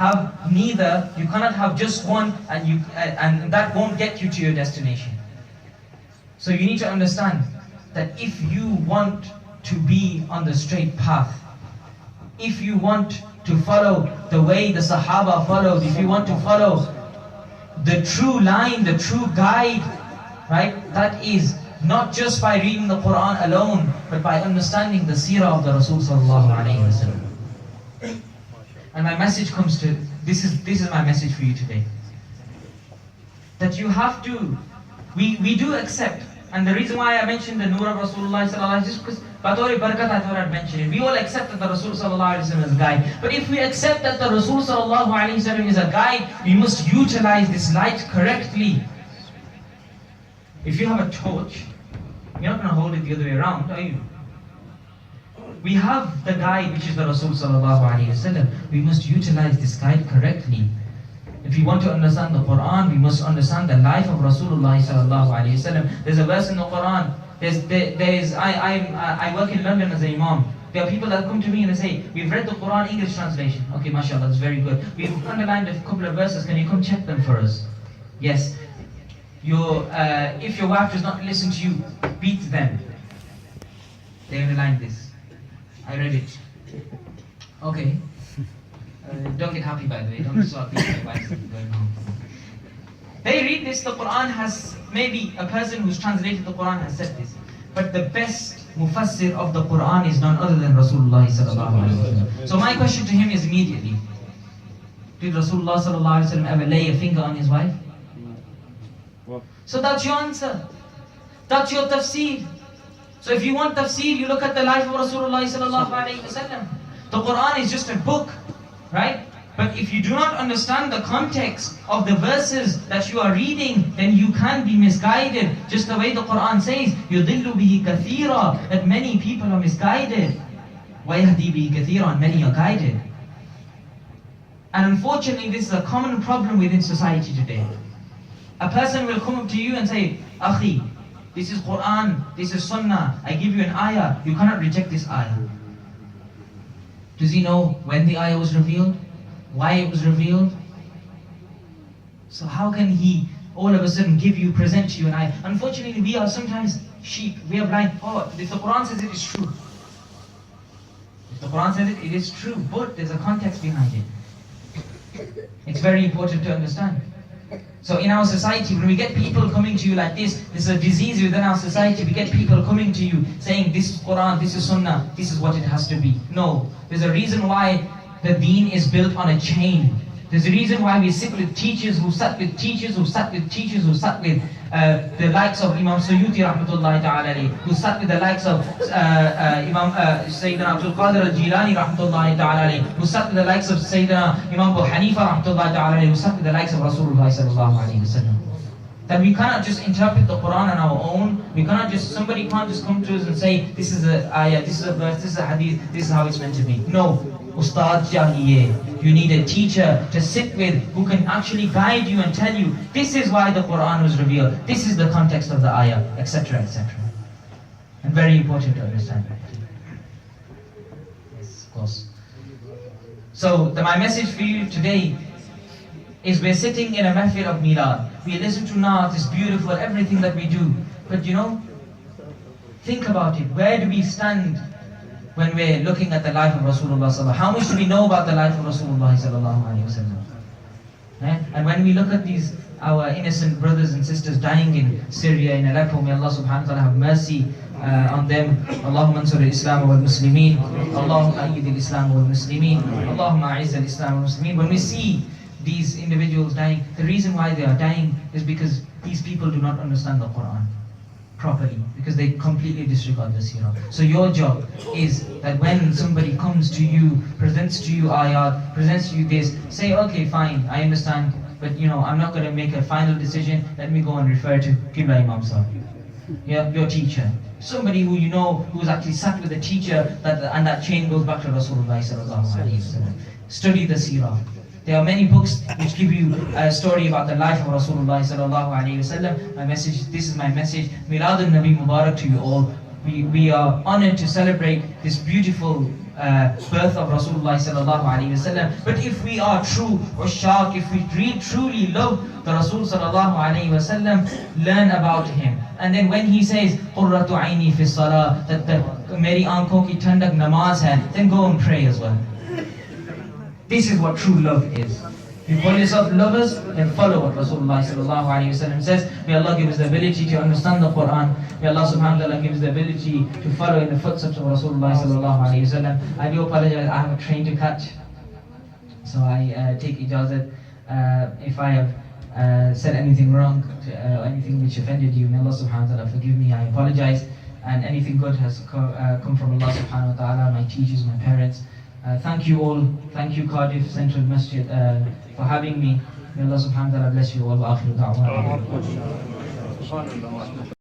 have neither. You cannot have just one, and that won't get you to your destination. So you need to understand that if you want to be on the straight path, if you want to follow the way the Sahaba followed, if you want to follow the true line, the true guide, right? That is not just by reading the Quran alone, but by understanding the seerah of the Rasul sallallahu alaihi wasallam. And my message comes to, this is my message for you today. That you have to, we do accept, and the reason why I mentioned the Nur of Rasulullah sallallahu alaihi wasallam is because Batori Barakat, I thought I'd mention it. We all accept that the Rasul sallallahu alaihi wasallam is a guide. But if we accept that the Rasul sallallahu alaihi wasallam is a guide, we must utilize this light correctly. If you have a torch, you're not going to hold it the other way around, are you? We have the guide, which is the Rasul sallallahu alaihi wasallam. We must utilize this guide correctly. If we want to understand the Quran, we must understand the life of Rasulullah sallallahu alaihi wasallam. There's a verse in the Quran. I work in London as an imam. There are people that come to me and they say, we've read the Quran English translation. Okay, mashallah, that's very good. We've underlined a couple of verses. Can you come check them for us? Yes. If your wife does not listen to you, beat them. They underlined this. I read it. Okay. Don't get happy, by the way. Don't start beating your wife going home. They read this. The Quran has, maybe a person who's translated the Quran has said this, but the best mufassir of the Quran is none other than Rasulullah sallallahu alaihi wasallam. So my question to him is immediately: did Rasulullah sallallahu alaihi wasallam ever lay a finger on his wife? So that's your answer. That's your tafsir. So if you want tafsir, you look at the life of Rasulullah sallallahu alaihi wasallam. The Quran is just a book, right? But if you do not understand the context of the verses that you are reading, then you can be misguided. Just the way the Quran says, يُضِلُّ بِهِ كَثِيرًا, that many people are misguided. وَيَهْدِي بِهِ كَثِيرًا, and many are guided. And unfortunately, this is a common problem within society today. A person will come up to you and say, Akhi, this is Quran, this is Sunnah, I give you an ayah, you cannot reject this ayah. Does he know when the ayah was revealed? Why it was revealed? So how can he all of a sudden present you an ayah? Unfortunately, we are sometimes sheep. We are blind. Oh, if the Quran says it is true. If the Quran says it, it is true. But there's a context behind it. It's very important to understand. So in our society, when we get people coming to you like this is a disease within our society. We get people coming to you saying, this is Quran, this is Sunnah, this is what it has to be. No, there's a reason why the deen is built on a chain. There's a reason why we sit with teachers who sat with teachers who sat with teachers who sat with the likes of Imam Suyuti rahmatullahi ta'ala alayhi, who sat with the likes of Imam Sayyidina Abdul Qadir al-Jilani rahmatullahi ta'ala alayhi, who sat with the likes of Sayyidina Imam Abu Hanifa rahmatullahi ta'ala alayhi, who sat with the likes of Rasulullah sallallahu alayhi wa sallam. That we cannot just interpret the Quran on our own. We cannot just, somebody can't just come to us and say, this is a ayah, this is a verse, this is a hadith, this is how it's meant to be. No. Ustad chahiye. You need a teacher to sit with who can actually guide you and tell you, this is why the Quran was revealed, this is the context of the ayah, etc., etc. And very important to understand that. Yes, of course. So my message for you today is, we're sitting in a mahfil of Milad. We listen to Naat, it's beautiful, everything that we do. But think about it. Where do we stand when we're looking at the life of Rasulullah sallallahu? How much do we know about the life of Rasulullah sallallahu alaihi wasallam? And when we look at these, our innocent brothers and sisters dying in Syria, in Aleppo, may Allah subhanahu wa ta'ala have mercy on them. Allahumma ansur al-Islam wal-Muslimin. Allahumma ayyid al-Islam wal-Muslimin. Allahumma a'izz al-Islam wal-Muslimin. When we see these individuals dying, the reason why they are dying is because these people do not understand the Quran properly, because they completely disregard the seerah. So your job is that when somebody comes to you, presents to you ayat, presents to you this, say, okay, fine, I understand, but I'm not going to make a final decision. Let me go and refer to Qibla Imam Sahib, your teacher, somebody who who's actually sat with a teacher, and that chain goes back to Rasulullah sallallahu alaihi wasallam. Study the seerah. There are many books which give you a story about the life of Rasulullah sallallahu alaihi wasallam. My message, this is my message. Milad al-Nabi Mubarak to you all. We are honored to celebrate this beautiful birth of Rasulullah sallallahu alaihi wasallam. But if we are true ushaq, if we truly love the Rasul sallallahu alaihi wasallam, learn about him. And then when he says qurratu aini fi salah, that the meri aankhon ki thandak namaz hai, then go and pray as well. This is what true love is. If you call yourself lovers, then follow what Rasulullah sallallahu alaihi wasallam says. May Allah give us the ability to understand the Quran. May Allah subhanahu wa ta'ala give us the ability to follow in the footsteps of Rasulullah sallallahu alaihi wasallam. I do apologize, I have a train to catch, so I take ijazat. If I have said anything wrong, anything which offended you, may Allah subhanahu wa ta'ala forgive me. I apologize. And anything good has come from Allah subhanahu wa ta'ala, my teachers, my parents. Thank you all. Thank you Cardiff Central Masjid for having me. May Allah subhanahu wa ta'ala bless you all. Wa akhiru da'wana.